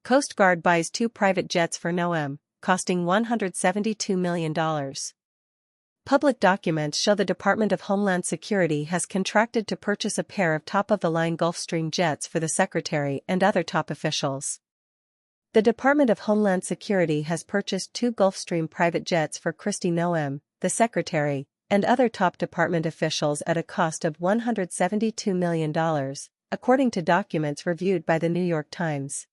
Coast Guard buys 2 private jets for Noem, costing $172 million. Public documents show the Department of Homeland Security has contracted to purchase a pair of top-of-the-line Gulfstream jets for the Secretary and other top officials. The Department of Homeland Security has purchased 2 Gulfstream private jets for Kristi Noem, the Secretary, and other top department officials at a cost of $172 million, according to documents reviewed by the New York Times.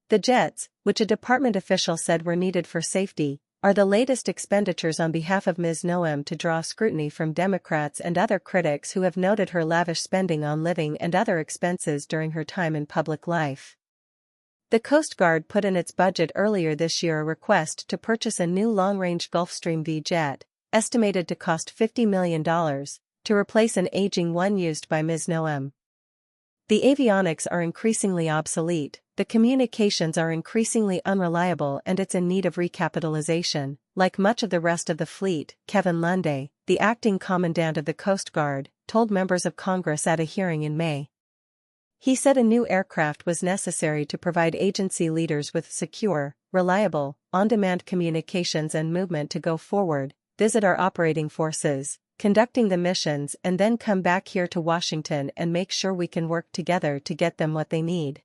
The jets, which a department official said were needed for safety, are the latest expenditures on behalf of Ms. Noem to draw scrutiny from Democrats and other critics who have noted her lavish spending on living and other expenses during her time in public life. The Coast Guard put in its budget earlier this year a request to purchase a new long-range Gulfstream V jet, estimated to cost $50 million, to replace an aging one used by Ms. Noem. The avionics are increasingly obsolete, the communications are increasingly unreliable, and it's in need of recapitalization, like much of the rest of the fleet, Kevin Lunde, the acting commandant of the Coast Guard, told members of Congress at a hearing in May. He said a new aircraft was necessary to provide agency leaders with secure, reliable, on-demand communications and movement to go forward, visit our operating forces, conducting the missions, and then come back here to Washington and make sure we can work together to get them what they need.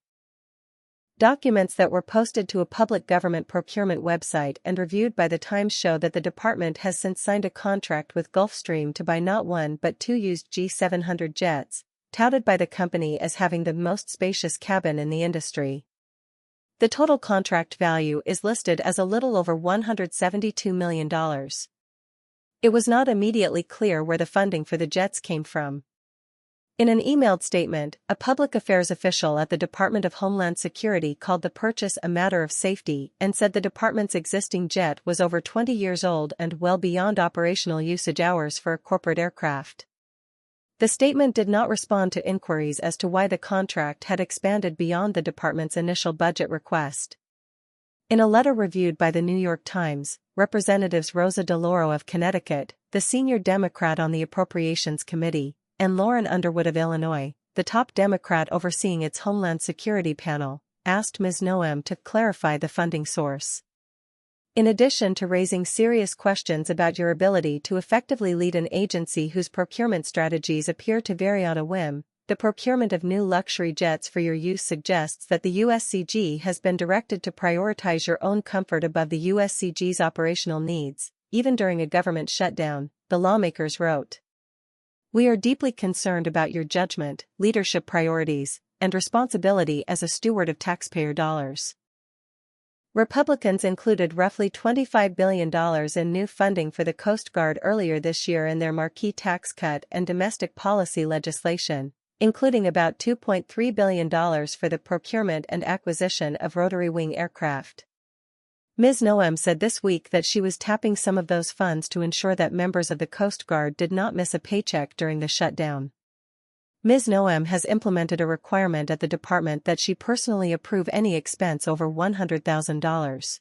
Documents that were posted to a public government procurement website and reviewed by the Times show that the department has since signed a contract with Gulfstream to buy not 1 but 2 used G700 jets, touted by the company as having the most spacious cabin in the industry. The total contract value is listed as a little over $172 million. It was not immediately clear where the funding for the jets came from. In an emailed statement, a public affairs official at the Department of Homeland Security called the purchase a matter of safety and said the department's existing jet was over 20 years old and well beyond operational usage hours for a corporate aircraft. The statement did not respond to inquiries as to why the contract had expanded beyond the department's initial budget request. In a letter reviewed by the New York Times, Representatives Rosa DeLauro of Connecticut, the senior Democrat on the Appropriations Committee, and Lauren Underwood of Illinois, the top Democrat overseeing its Homeland Security panel, asked Ms. Noem to clarify the funding source. In addition to raising serious questions about your ability to effectively lead an agency whose procurement strategies appear to vary on a whim, the procurement of new luxury jets for your use suggests that the USCG has been directed to prioritize your own comfort above the USCG's operational needs, even during a government shutdown, the lawmakers wrote. We are deeply concerned about your judgment, leadership priorities, and responsibility as a steward of taxpayer dollars. Republicans included roughly $25 billion in new funding for the Coast Guard earlier this year in their marquee tax cut and domestic policy legislation, including about $2.3 billion for the procurement and acquisition of rotary-wing aircraft. Ms. Noem said this week that she was tapping some of those funds to ensure that members of the Coast Guard did not miss a paycheck during the shutdown. Ms. Noem has implemented a requirement at the department that she personally approve any expense over $100,000.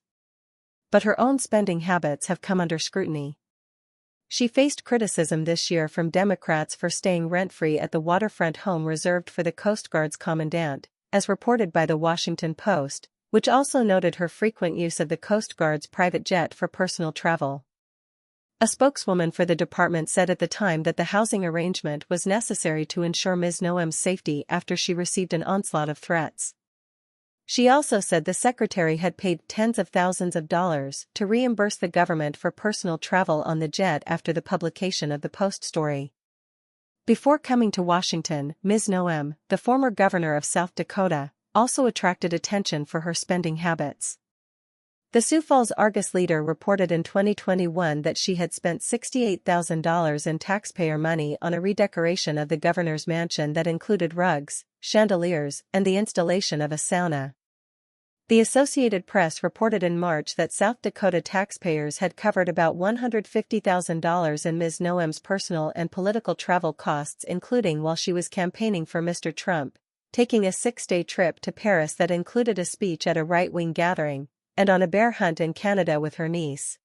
But her own spending habits have come under scrutiny. She faced criticism this year from Democrats for staying rent-free at the waterfront home reserved for the Coast Guard's commandant, as reported by the Washington Post, which also noted her frequent use of the Coast Guard's private jet for personal travel. A spokeswoman for the department said at the time that the housing arrangement was necessary to ensure Ms. Noem's safety after she received an onslaught of threats. She also said the secretary had paid tens of thousands of dollars to reimburse the government for personal travel on the jet after the publication of the Post story. Before coming to Washington, Ms. Noem, the former governor of South Dakota, also attracted attention for her spending habits. The Sioux Falls Argus-Leader reported in 2021 that she had spent $68,000 in taxpayer money on a redecoration of the governor's mansion that included rugs, chandeliers, and the installation of a sauna. The Associated Press reported in March that South Dakota taxpayers had covered about $150,000 in Ms. Noem's personal and political travel costs, including while she was campaigning for Mr. Trump, taking a 6-day trip to Paris that included a speech at a right-wing gathering, and on a bear hunt in Canada with her niece.